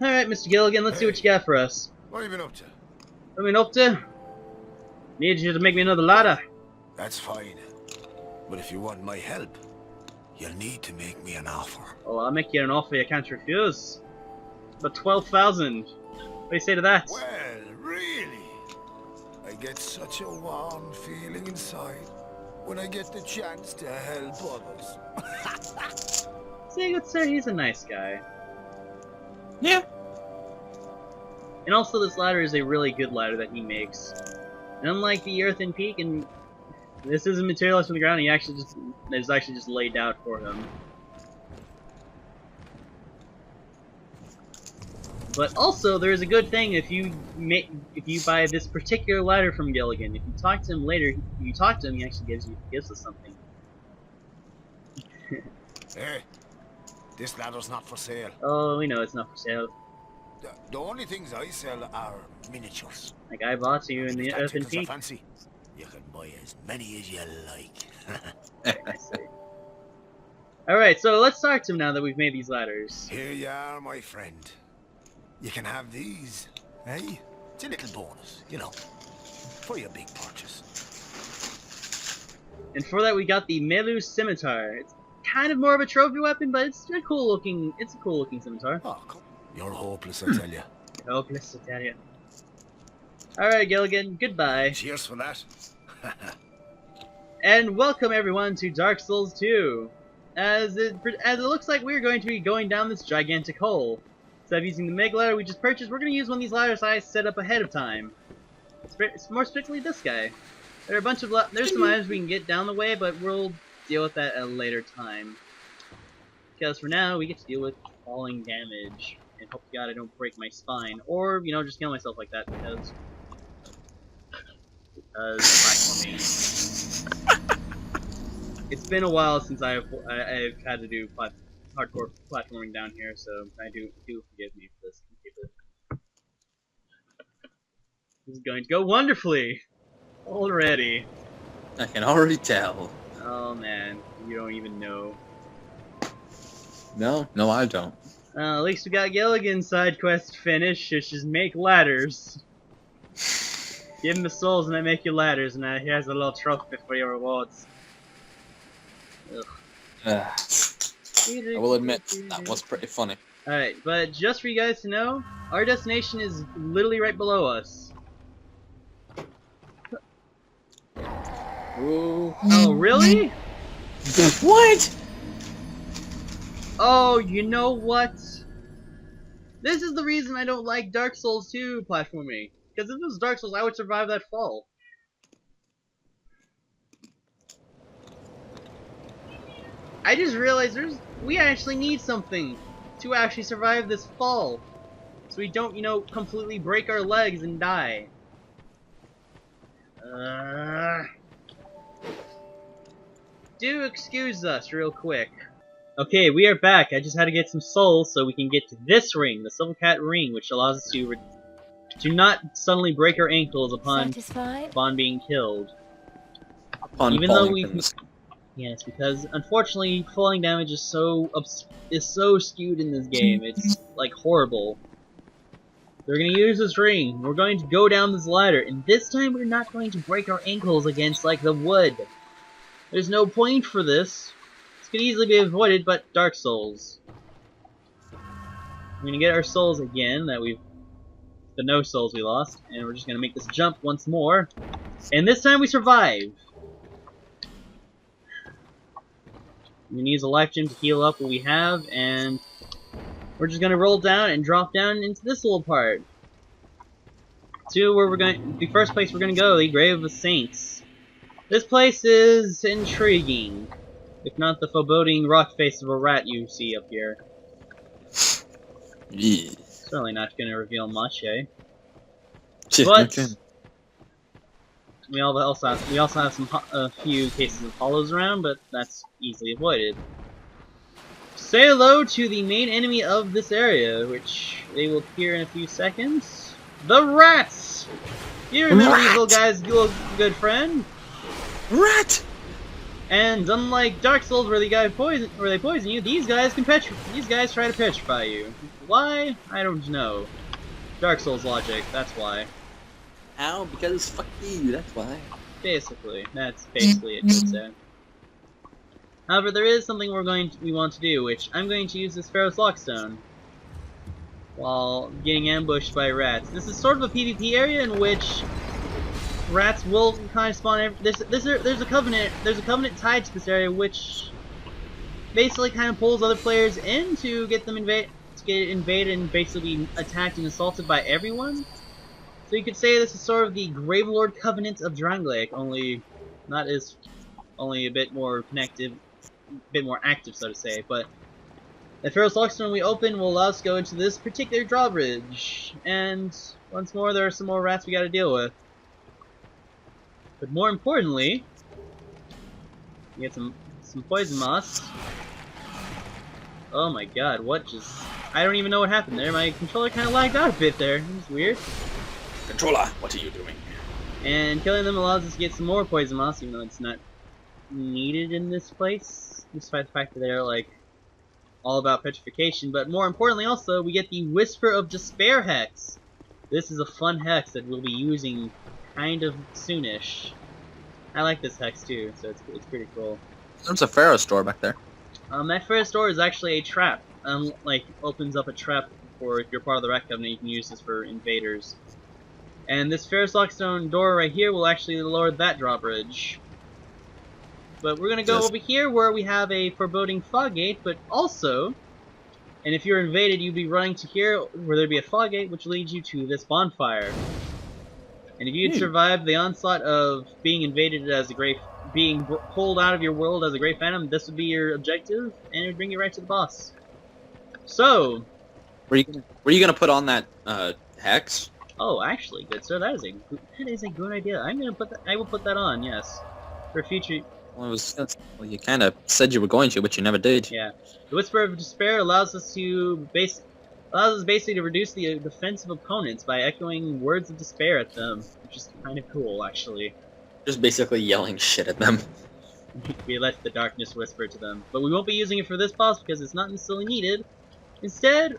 Alright, Mr. Gilligan, let's see what you got for us. What have you been up to? What have you been up to? Need you to make me another ladder. That's fine. But if you want my help, you'll need to make me an offer. Oh, I'll make you an offer you can't refuse. But 12,000. What do you say to that? Well, really? I get such a warm feeling inside when I get the chance to help others. See, good sir, he's a nice guy. Yeah. And also, this ladder is a really good ladder that he makes. And unlike the earthen peak, and this isn't materialized from the ground, it's actually just laid out for him. But also, there is a good thing if you buy this particular ladder from Gilligan. If you talk to him later, he actually gives us something. Hey, this ladder's not for sale. Oh, we know it's not for sale. The only things I sell are miniatures. Like I bought you in the earthen peak. Fancy. You can buy as many as you like. I see. Alright, so let's talk to him now that we've made these ladders. Here you are, my friend. You can have these, eh? It's a little bonus, you know, for your big purchase. And for that we got the Melu Scimitar. It's kind of more of a trophy weapon, but it's a cool looking scimitar. Oh, you're hopeless, I tell you. Hopeless, I tell you. Alright, Gilligan, goodbye. Cheers for that. And welcome everyone to Dark Souls 2. As it looks like we're going to be going down this gigantic hole. Instead of using the mega ladder we just purchased, we're going to use one of these ladders I set up ahead of time. It's more strictly this guy. There are a bunch of there's some items we can get down the way, but we'll deal with that at a later time. Because for now, we get to deal with falling damage. And hope to God I don't break my spine. Or, you know, just kill myself like that because platforming. It's been a while since I've had to do hardcore platforming down here, so I do forgive me for this. This is going to go wonderfully already. I can already tell. Oh man, you don't even know. No, I don't. At least we got Gilligan's side quest finished, which is make ladders. Give him the souls and I make you ladders, and here's a little trophy for your rewards. I will admit, that was pretty funny. Alright, but just for you guys to know, our destination is literally right below us. Ooh. Oh, really? What? Oh, you know what? This is the reason I don't like Dark Souls 2 platforming. Because if it was Dark Souls, I would survive that fall. I just realized we actually need something to actually survive this fall. So we don't, you know, completely break our legs and die. Do excuse us real quick. Okay, we are back. I just had to get some souls so we can get to this ring, the Silver Cat ring, which allows us to not suddenly break our ankles upon being killed. Even though we, yes, because unfortunately falling damage is so skewed in this game. It's like horrible. They're gonna use this ring. We're going to go down this ladder, and this time we're not going to break our ankles against like the wood. There's no point for this. This could easily be avoided, but Dark Souls. We're gonna get our souls again the no souls we lost, and we're just gonna make this jump once more. And this time we survive. We need a life gem to heal up what we have, and we're just gonna roll down and drop down into this little part. To where the first place we're gonna go, the Grave of the Saints. This place is intriguing, if not the foreboding rock face of a rat you see up here. Yeah. Certainly not gonna reveal much, eh? Yeah, but okay. we also have a few cases of hollows around, but that's easily avoided. Say hello to the main enemy of this area, which they will appear in a few seconds. The rats! You remember these little guys, good friend? Rat! And unlike Dark Souls, where they poison you, these guys try to petrify you. Why? I don't know. Dark Souls logic. That's why. How? Because fuck you. That's why. Basically, that's basically it. You'd say. However, there is something we want to do, which I'm going to use this Pharaoh's Lockstone while getting ambushed by rats. This is sort of a PvP area in which rats will kind of spawn. There's a covenant tied to this area, which basically kind of pulls other players in to get them invaded and basically be attacked and assaulted by everyone. So you could say this is sort of the Gravelord Covenant of Drangleic, only a bit more connected, a bit more active, so to say. But the Pharaoh's Lockstone we open will allow us to go into this particular drawbridge, and once more there are some more rats we got to deal with. But more importantly, we get some poison moss. Oh my god, I don't even know what happened there. My controller kind of lagged out a bit there. It was weird. Controller, what are you doing? And killing them allows us to get some more poison moss, even though it's not needed in this place, despite the fact that they're like all about petrification. But more importantly, also we get the Whisper of Despair hex. This is a fun hex that we'll be using kind of soonish. I like this hex too, so it's pretty cool. There's a Pharaoh store back there. That first door is actually a trap. Like opens up a trap for if you're part of the Rat Covenant. You can use this for invaders. And this Pharaoh's Lockstone door right here will actually lower that drawbridge. But we're gonna go over here where we have a foreboding fog gate, but also, and if you're invaded, you'd be running to here where there'd be a fog gate, which leads you to this bonfire. And if you'd survived the onslaught of being invaded as being pulled out of your world as a Great Phantom, this would be your objective, and it would bring you right to the boss. So, were you gonna put on that hex? Oh, actually, good sir, that is a good idea. I will put that on. Yes, for future. Well, you kind of said you were going to, but you never did. Yeah, the Whisper of Despair allows us basically to reduce the defensive opponents by echoing words of despair at them, which is kind of cool, actually. Just basically yelling shit at them. We let the darkness whisper to them, but we won't be using it for this boss because it's not necessarily needed. Instead,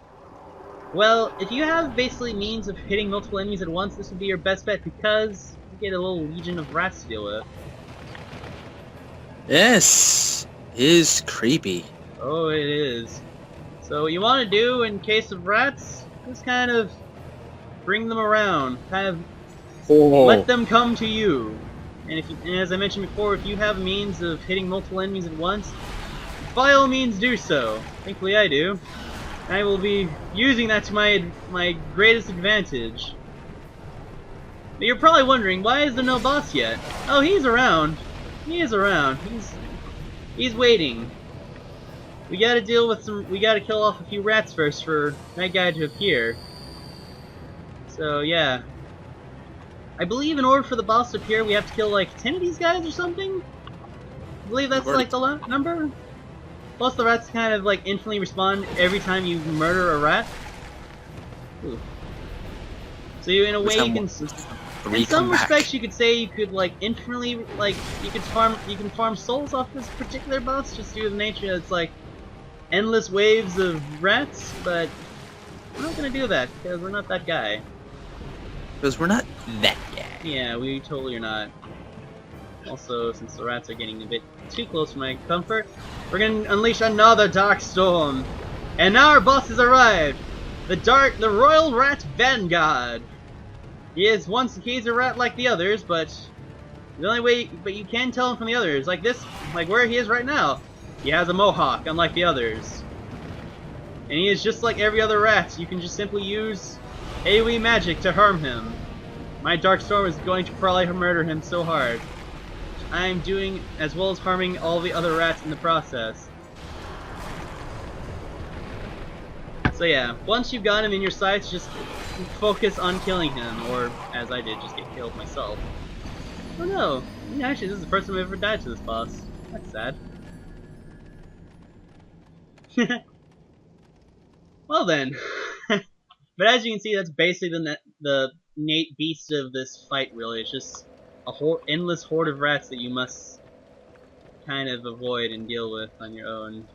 well, if you have basically means of hitting multiple enemies at once, this would be your best bet because you get a little legion of rats to deal with. Yes, it is creepy. Oh, it is. So what you want to do in case of rats, just kind of bring them around, kind of let them come to you. And as I mentioned before, if you have means of hitting multiple enemies at once, by all means do so. Thankfully I do. I will be using that to my greatest advantage. But you're probably wondering, why is there no boss yet? Oh, he's around. He is around. He's waiting. We gotta kill off a few rats first for that guy to appear. So yeah. I believe in order for the boss to appear, we have to kill like 10 of these guys or something? I believe that's like the number? Plus the rats kind of like instantly respond every time you murder a rat. Ooh. So in a way you can... In some respects, you could say you could like infinitely you can farm souls off this particular boss just due to the nature that it's like endless waves of rats, but we're not gonna do that because we're not that guy. Because we're not that guy. Yeah, we totally are not. Also, since the rats are getting a bit too close for my comfort, we're gonna unleash another dark storm. And now our boss has arrived! The Royal Rat Vanguard! He's a rat like the others, but you can tell him from the others. Like where he is right now. He has a mohawk, unlike the others. And he is just like every other rat. You can just simply use AoE magic to harm him. My Dark Storm is going to probably murder him so hard. I'm doing as well as harming all the other rats in the process. So yeah, once you've got him in your sights, just focus on killing him, or as I did, just get killed myself. Oh no, actually this is the first time I've ever died to this boss. That's sad. Well then, but as you can see, that's basically the innate beast of this fight. Really, it's just a endless horde of rats that you must kind of avoid and deal with on your own.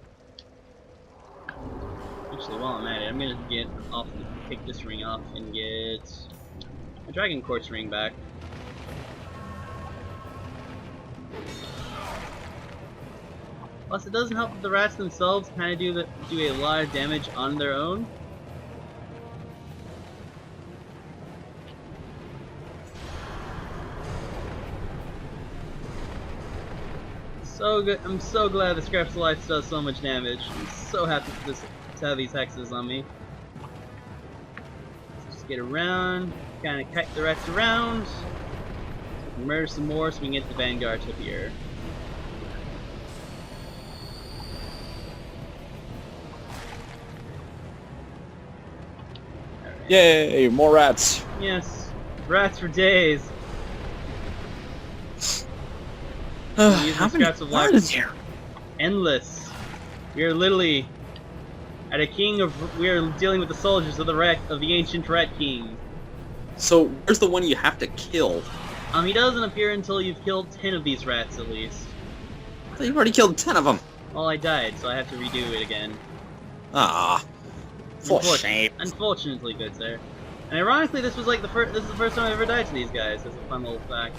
Actually, while I'm at it, I'm gonna take this ring off and get a Dragon Quartz ring back. Plus, it doesn't help that the rats themselves kind of do a lot of damage on their own. So good! I'm so glad the Scraps of Life does so much damage. I'm so happy to have these hexes on me. Let's just get around, kind of kite the rats around, murder some more so we can get the Vanguard up here. Yay, more rats. Yes, rats for days. How many Scraps of are Life here? Endless. We are literally at a king of. We are dealing with the soldiers of the ancient Rat King. So where's the one you have to kill? He doesn't appear until you've killed 10 of these rats at least. I thought you've already killed 10 of them. Well, I died, so I have to redo it again. Ah, for shame. Unfortunately, good sir. And ironically, this is the first time I ever died to these guys. As a fun little fact.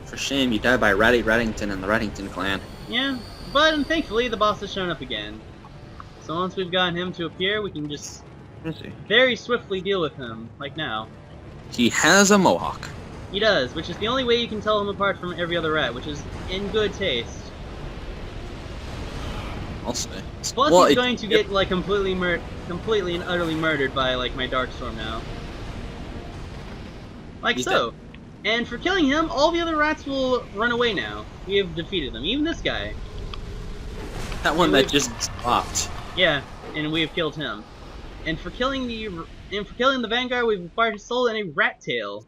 For shame, you died by Ratty Rattington and the Rattington clan. Yeah, but thankfully the boss has shown up again. So once we've gotten him to appear, we can just very swiftly deal with him, like now. He has a mohawk. He does, which is the only way you can tell him apart from every other rat, which is in good taste. I'll say. Plus, Well, he's going to get like completely and utterly murdered by like my Darkstorm now. Like He's so. And for killing him, all the other rats will run away now. We have defeated them, even this guy. That one that just stopped. Yeah, and we have killed him. And for killing the Vanguard, we've acquired his soul and a rat tail.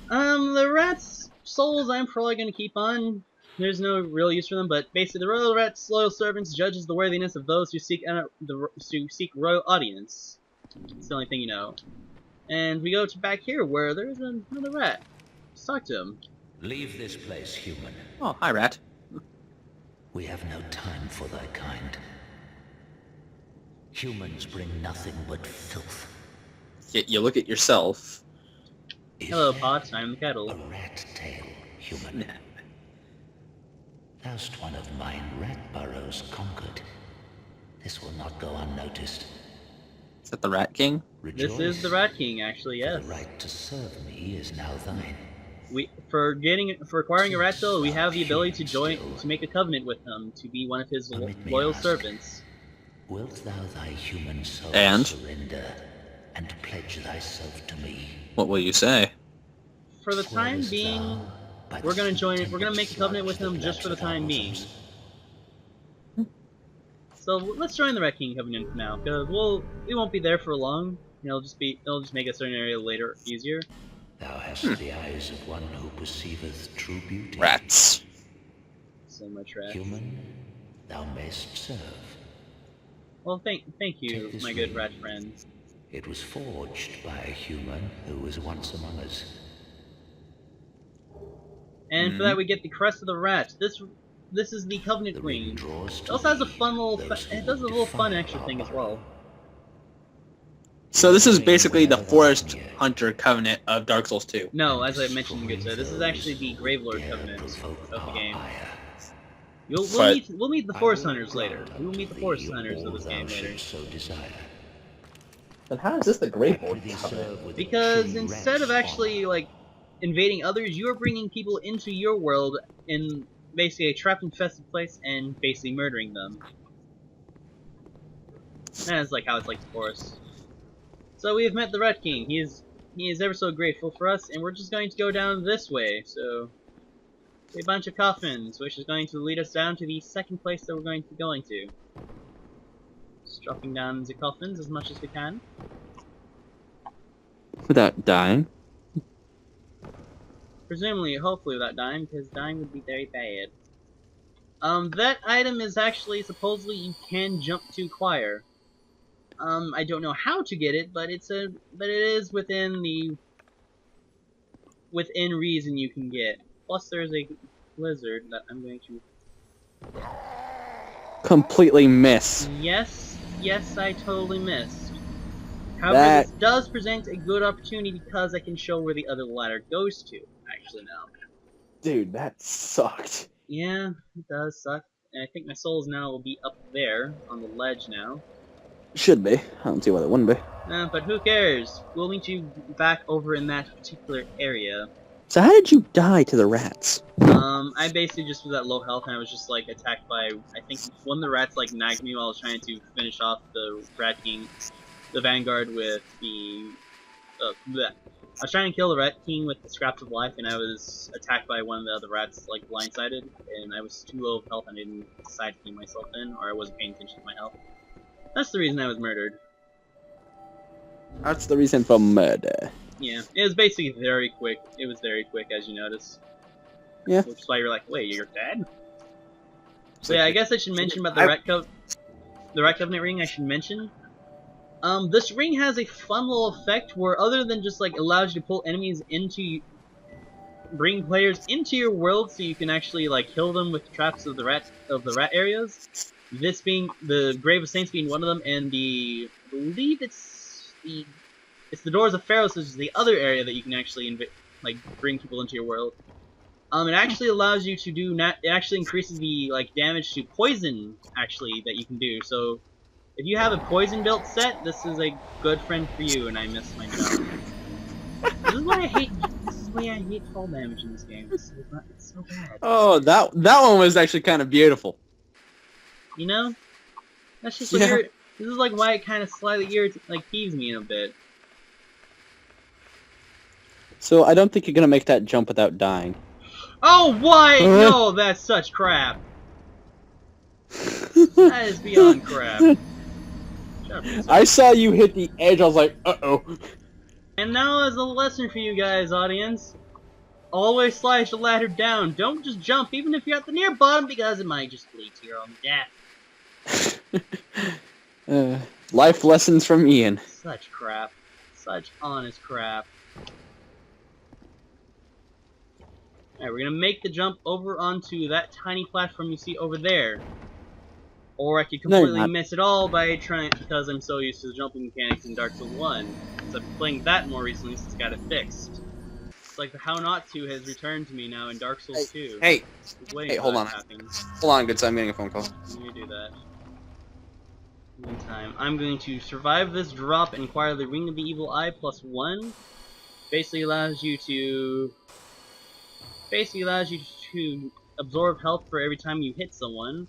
The rats' souls I'm probably gonna keep on. There's no real use for them, but basically the royal rat's loyal servants judges the worthiness of those who seek royal audience. It's the only thing you know. And we go to back here where there's another rat. Let's talk to him. Leave this place, human. Oh, hi, rat. We have no time for thy kind. Humans bring nothing but filth. You look at yourself. Hello, Pots. I'm the kettle. A rat tail, human. Thou'st one of mine rat burrows conquered. This will not go unnoticed. Is that the Rat King? This is the Rat King, actually, yes. The right to serve me is now thine. For acquiring a rat tail, we have the ability to make a covenant with him to be one of his loyal servants. Wilt thou thy human soul surrender and pledge thyself to me? What will you say? For the time being, we're gonna make a covenant with him just for the time being. So let's join the Rat King covenant now, because we won't be there for long. It'll just make a certain area later easier. Thou hast the eyes of one who perceiveth true beauty. Rats. So much rats. Human, thou mayst serve. Well, thank you, my good rat friend. It was forged by a human who was once among us. And for that we get the crest of the rat. This is the covenant ring. It also has a fun little it does a little fun extra thing as well. So this is basically the Forest Hunter Covenant of Dark Souls 2. No, as I mentioned, good sir, this is actually the Gravelord Covenant of the game. We'll meet the Forest Hunters later. We will meet the Forest Hunters of this game later. Then how is this the Gravelord Covenant? Because instead of actually like invading others, you are bringing people into your world in basically a trapped infested place and basically murdering them. That's like how it's like the forest. So we have met the Rat King. He is ever so grateful for us, and we're just going to go down this way. So a bunch of coffins, which is going to lead us down to the second place that we're going to be going to. Just dropping down the coffins as much as we can. Without dying. Presumably, hopefully without dying, because dying would be very bad. That item is actually, supposedly, you can jump to acquire. I don't know how to get it, but it is within reason you can get. plus there's a lizard that I'm going to... Completely miss. Yes, I totally missed. However, this does present a good opportunity because I can show where the other ladder goes to, actually, now. Dude, that sucked. Yeah, it does suck. And I think my souls now will be up there, on the ledge now. Should be. I don't see why that wouldn't be. But who cares? We'll meet you back over in that particular area. So how did you die to the rats? I basically just was at low health and I was just like attacked by, I think one of the rats like nagged me while I was trying to finish off the rat king, the vanguard with the, bleh. I was trying to kill the rat king with the scraps of life and I was attacked by one of the other rats like blindsided and I was too low of health and I didn't decide to keep myself in, or I wasn't paying attention to my health. That's the reason I was murdered. That's the reason for murder. Yeah, it was basically very quick. It was very quick, as you notice. Yeah. Which is why you're like, wait, you're dead? So yeah, I guess I should mention about the Rat Covenant ring. I should mention. This ring has a fun little effect where, other than just like allows you to pull enemies into, bring players into your world, so you can actually like kill them with traps of the rat areas. This being the Grave of Saints being one of them, and I believe it's the Doors of Pharaoh, which is the other area that you can actually like bring people into your world. It actually allows you to do it actually increases the like damage to poison actually that you can do. So if you have a poison built set, this is a good friend for you. And I missed my jump. This is why I hate fall damage in this game. It's so bad. Oh, that one was actually kind of beautiful. You know, that's just what this is like why it kind of slightly peeves me a bit. So I don't think you're gonna make that jump without dying. Oh, what? No, that's such crap. That is beyond crap. I saw you hit the edge, I was like, uh-oh. And now as a lesson for you guys, audience. Always slide the ladder down. Don't just jump, even if you're at the near bottom, because it might just lead to your own death. Life lessons from Ian. Such crap. Such honest crap. Alright, we're gonna make the jump over onto that tiny platform you see over there. Or I could completely miss it all by trying, because I'm so used to the jumping mechanics in Dark Souls 1. Because I've been playing that more recently since it's got it fixed. It's like the How Not To has returned to me now in Dark Souls 2. Hey, hold on. Hold on, good side, I'm getting a phone call. Let me do that. Meantime, I'm going to survive this drop and acquire the Ring of the Evil Eye +1. Basically allows you to absorb health for every time you hit someone.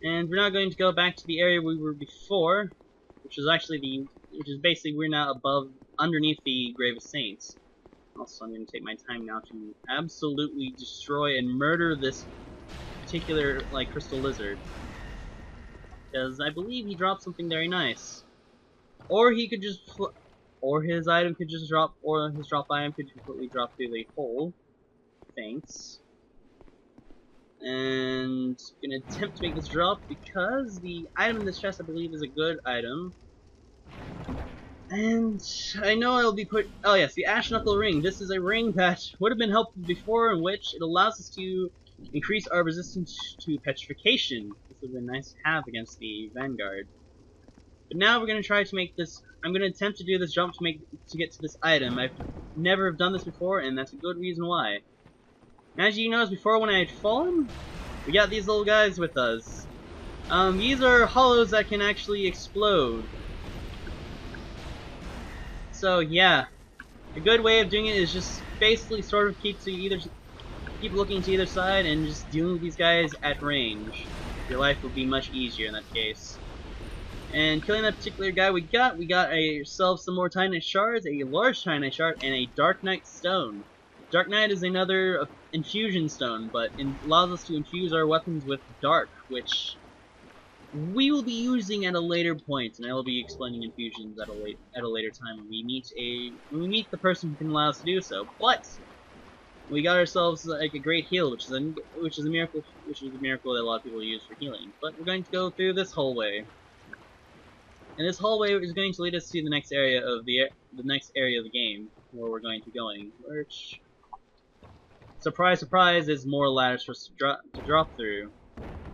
And we're now going to go back to the area we were before, which is basically we're now underneath the Grave of Saints. Also, I'm going to take my time now to absolutely destroy and murder this particular crystal lizard, because I believe he dropped something very nice, or he could just, or his item could just drop, or his drop item could completely drop through the hole. Thanks. And I'm gonna attempt to make this drop because the item in this chest I believe is a good item. And I know I'll be oh yes, the Ash Knuckle Ring. This is a ring that would have been helpful before, in which it allows us to increase our resistance to petrification. This would have been nice to have against the Vanguard. But now we're gonna try to make this. I'm gonna attempt to do this jump to get to this item. I've never done this before, and that's a good reason why. As you noticed before, when I had fallen, we got these little guys with us. These are hollows that can actually explode. So yeah, a good way of doing it is just basically sort of keep looking to either side and just dealing with these guys at range. Your life will be much easier in that case. And killing that particular guy, we got ourselves some more Titanite shards, a large Titanite shard, and a Dark Knight stone. Dark Knight is another infusion stone, but it allows us to infuse our weapons with dark, which we will be using at a later point, and I will be explaining infusions at a later time when we meet the person who can allow us to do so. But we got ourselves like a great heal, which is a miracle that a lot of people use for healing. But we're going to go through this hallway, and this hallway is going to lead us to the next area of the game where we're going to be going, which surprise, surprise, is more ladders for to drop through.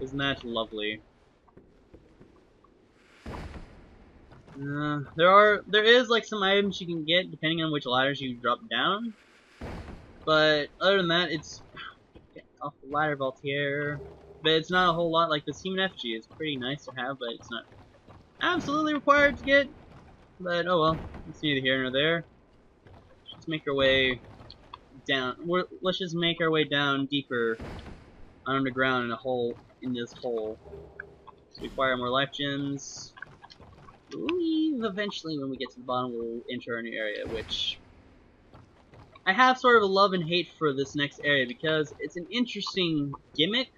Isn't that lovely? There is like some items you can get depending on which ladders you drop down. But other than that, it's off the ladder Vaultier. But it's not a whole lot. Like the Seaman FG is pretty nice to have, but it's not absolutely required to get. But oh well, it's neither here nor there. Let's make our way down. Let's just make our way down deeper underground in this hole. So we acquire more life gems. Eventually, when we get to the bottom, we'll enter a new area, which I have sort of a love and hate for this next area because it's an interesting gimmick,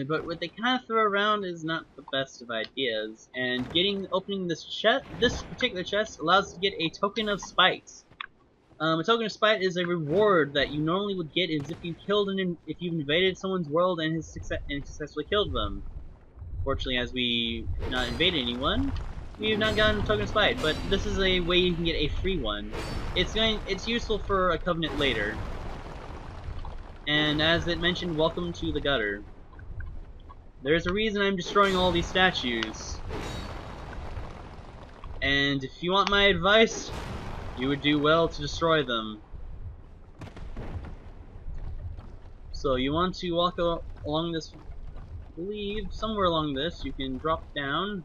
but what they kind of throw around is not the best of ideas. And opening this particular chest allows us to get a token of spite. A token of spite is a reward that you normally would get if if you've invaded someone's world and successfully killed them. Fortunately, as we have not invaded anyone, we have not gotten a token of spite, but this is a way you can get a free one. It's useful for a covenant later. And as it mentioned, welcome to the gutter. There's a reason I'm destroying all these statues. And if you want my advice, you would do well to destroy them. So you want to walk along this, I believe somewhere along this, you can drop down.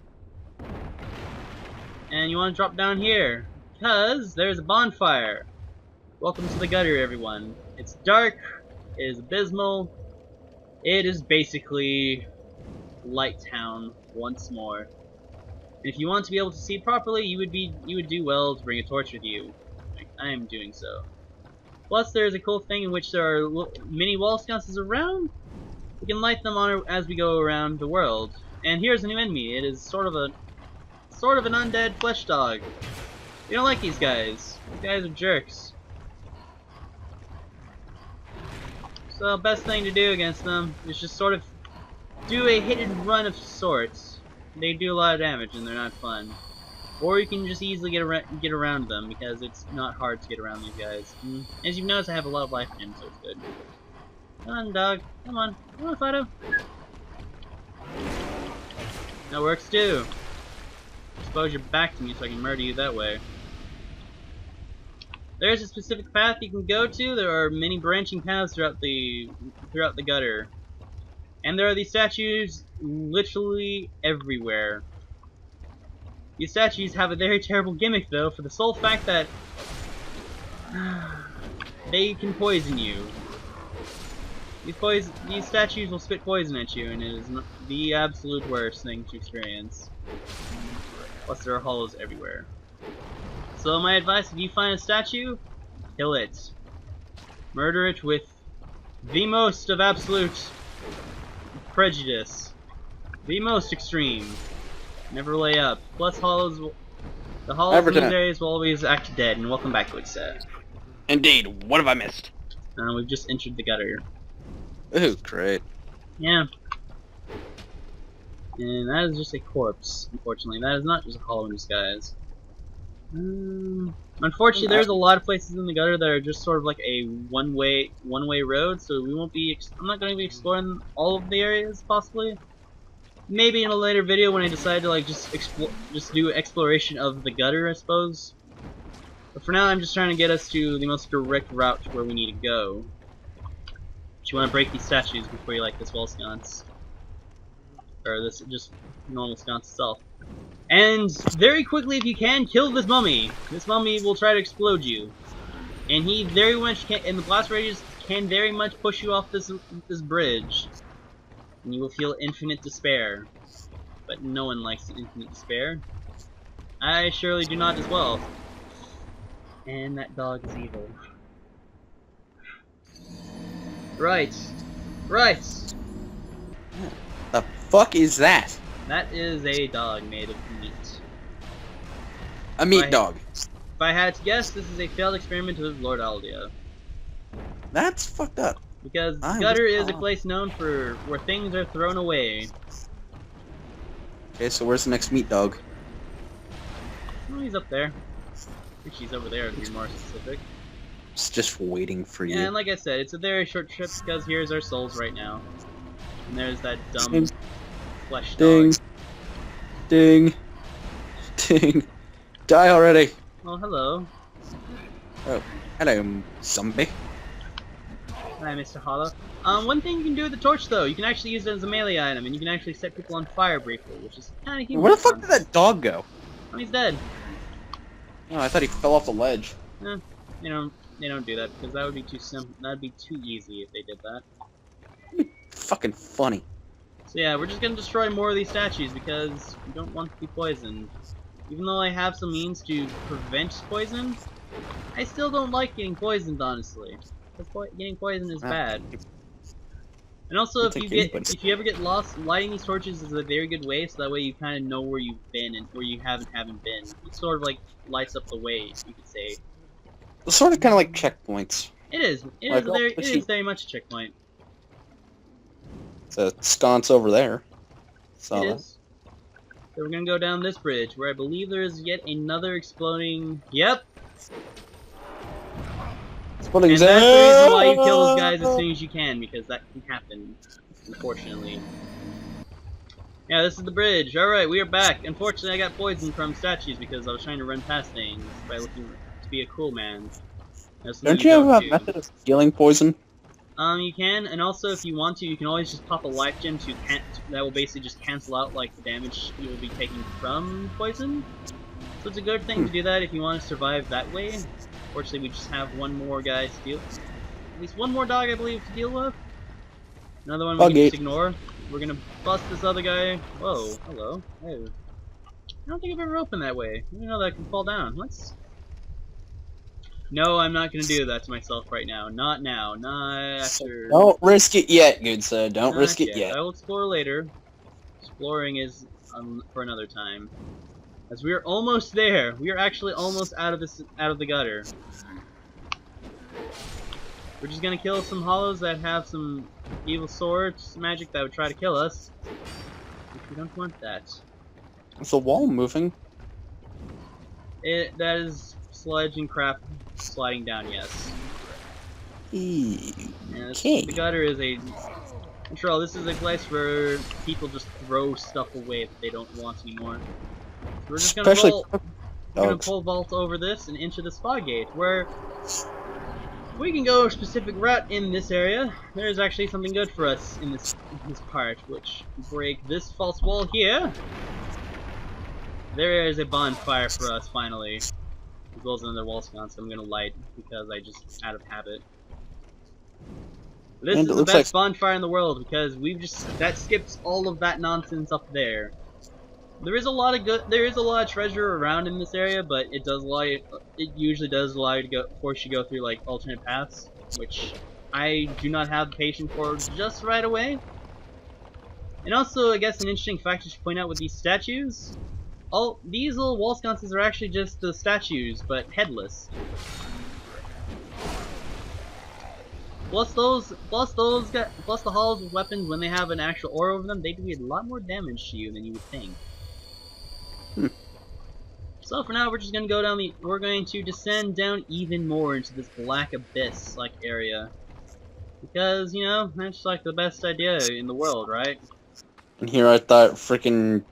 And you want to drop down here, because there's a bonfire. Welcome to the gutter, everyone. It's dark, it is abysmal, it is basically Light Town once more. And if you want to be able to see properly, you would do well to bring a torch with you. Like, I am doing so. Plus, there's a cool thing in which there are mini wall sconces around. We can light them on as we go around the world. And here's a new enemy. It is sort of an undead flesh dog. We don't like these guys. These guys are jerks. So best thing to do against them is just sort of do a hit and run of sorts. They do a lot of damage and they're not fun. Or you can just easily get around them because it's not hard to get around these guys. And as you've noticed, I have a lot of life gems, so it's good. Come on, dog. Come on. Come on, Fido. That works too. Expose your back to me so I can murder you that way. There's a specific path you can go to. There are many branching paths throughout the gutter. And there are these statues literally everywhere. These statues have a very terrible gimmick though, for the sole fact that they can poison you. These statues will spit poison at you, and it is the absolute worst thing to experience. Plus there are hollows everywhere. So my advice, if you find a statue, kill it. Murder it with the most of absolute prejudice. The most extreme. Never lay up. Plus the hollows in these areas will always act dead, and welcome back, good sir. Indeed, what have I missed? We've just entered the gutter. Ooh, great. Yeah. And that is just a corpse, unfortunately. That is not just a hollow in disguise. Unfortunately, there's a lot of places in the gutter that are just sort of like a one-way road, so we won't be. I'm not going to be exploring all of the areas, possibly. Maybe in a later video when I decide to like just do exploration of the gutter, I suppose. But for now, I'm just trying to get us to the most direct route to where we need to go. But you want to break these statues before you like this wall sconce. Or this just normal sconce itself. And very quickly, if you can, kill this mummy. This mummy will try to explode you. And he very much can, and the blast radius can very much push you off this bridge. And you will feel infinite despair. But no one likes infinite despair. I surely do not as well. And that dog is evil. Right. Right. The fuck is that? That is a dog made of meat. A meat dog. If I had to guess, this is a failed experiment with Lord Aldea. That's fucked up. Because gutter is a place known for where things are thrown away. Okay, so where's the next meat dog? Oh, he's up there. I think she's over there to be more specific. It's just waiting for you. And like I said, it's a very short trip because here's our souls right now. And there's that dumb Ding. flesh Ding. dog. Ding. Ding. Die already. Oh, hello. Oh, hello, zombie. Hi, Mr. Hollow. One thing you can do with the torch, though, you can actually use it as a melee item, and you can actually set people on fire briefly, which is kind of humorous. Where the fuck did that dog go? Oh, he's dead. Oh, I thought he fell off the ledge. They don't do that because that would be too simple. That'd be too easy if they did that. Fucking funny. So yeah, we're just gonna destroy more of these statues because we don't want to be poisoned. Even though I have some means to prevent poison, I still don't like getting poisoned, honestly. Because getting poisoned is bad. And also, if you ever get lost, lighting these torches is a very good way, so that way you kind of know where you've been and where you haven't been. It sort of like lights up the way, you could say. It's sort of kind of like checkpoints. It is. It is very much a checkpoint. It's a sconce over there. It is. So we're gonna go down this bridge, where I believe there is yet another exploding. Yep. Exploding. And that's the reason why you kill those guys as soon as you can, because that can happen, unfortunately. Yeah, this is the bridge. Alright, we are back. Unfortunately, I got poisoned from statues because I was trying to run past things by looking to be a cool man. Don't you have a method of stealing poison? You can, and also if you want to, you can always just pop a life gem that will basically just cancel out like the damage you will be taking from poison. So it's a good thing to do that if you want to survive that way. Fortunately, we just have one more guy to deal with. At least one more dog, I believe, to deal with. Another one we can just ignore. We're gonna bust this other guy. Whoa, hello. Hey. I don't think I've ever opened that way. I didn't know that I can fall down. Let's... No, I'm not gonna do that to myself right now. Not now. Not after... Don't risk it yet, good sir. Don't risk it yet. I will explore later. Exploring is for another time. As we are almost there. We are actually almost out of the gutter. We're just gonna kill some hollows that have some evil swords magic that would try to kill us. We don't want that. Is the wall moving? That is sludge and crap sliding down, yes. Okay. The gutter is a... Control, this is a place where people just throw stuff away that they don't want anymore. So we're just gonna pole vault over this and into the spa gate, where we can go a specific route in this area. There is actually something good for us in this part, which break this false wall here. There is a bonfire for us finally, as well as another wall sconce I'm gonna light because I just out of habit. This is the best bonfire in the world because that skips all of that nonsense up there. There is a lot of treasure around in this area, but it usually does allow you to force you to go through like alternate paths, which I do not have the patience for just right away. And also, I guess an interesting fact to point out with these statues, these little wall sconces are actually just the statues, but headless. Plus the hollows with weapons, when they have an actual aura over them, they do a lot more damage to you than you would think. So for now, we're just gonna go down we're going to descend down even more into this black abyss-like area. Because, you know, that's like the best idea in the world, right? And here I thought freaking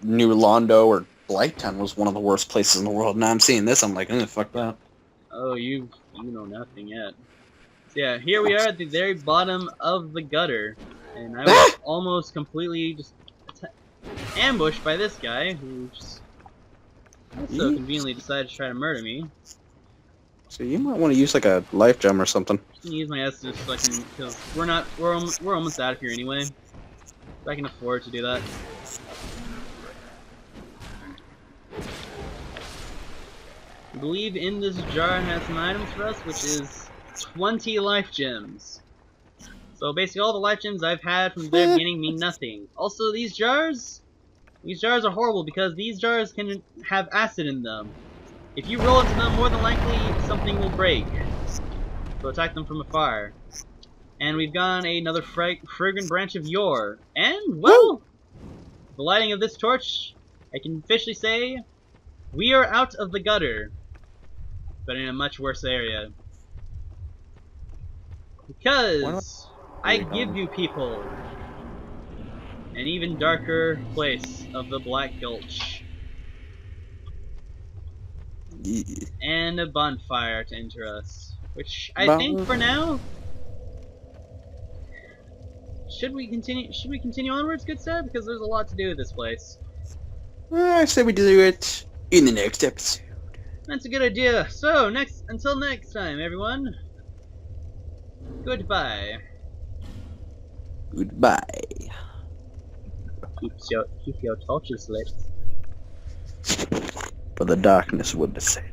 New Londo or Blighttown was one of the worst places in the world. Now I'm seeing this, I'm like, fuck that. Oh, you know nothing yet. So yeah, here we are at the very bottom of the gutter. And I was almost completely just ambushed by this guy, who just so conveniently decided to try to murder me. So you might want to use like a life gem or something. I'm gonna use my S10 so I can, because we're almost out of here anyway. So I can afford to do that. I believe in this jar has some items for us, which is 20 life gems. So basically all the life gems I've had from the very beginning mean nothing. Also, these jars are horrible because these jars can have acid in them. If you roll into them, more than likely something will break. So attack them from afar. And we've got another fragrant branch of yore. And, well, the lighting of this torch, I can officially say, we are out of the gutter. But in a much worse area. Because I give you people an even darker place of the Black Gulch. Yeah. And a bonfire to enter us. Which I think for now. Should we continue onwards, good sir? Because there's a lot to do with this place. I say we do it in the next episode. That's a good idea. So until next time, everyone. Goodbye. Goodbye. Keep your torches lit. For the darkness would descend.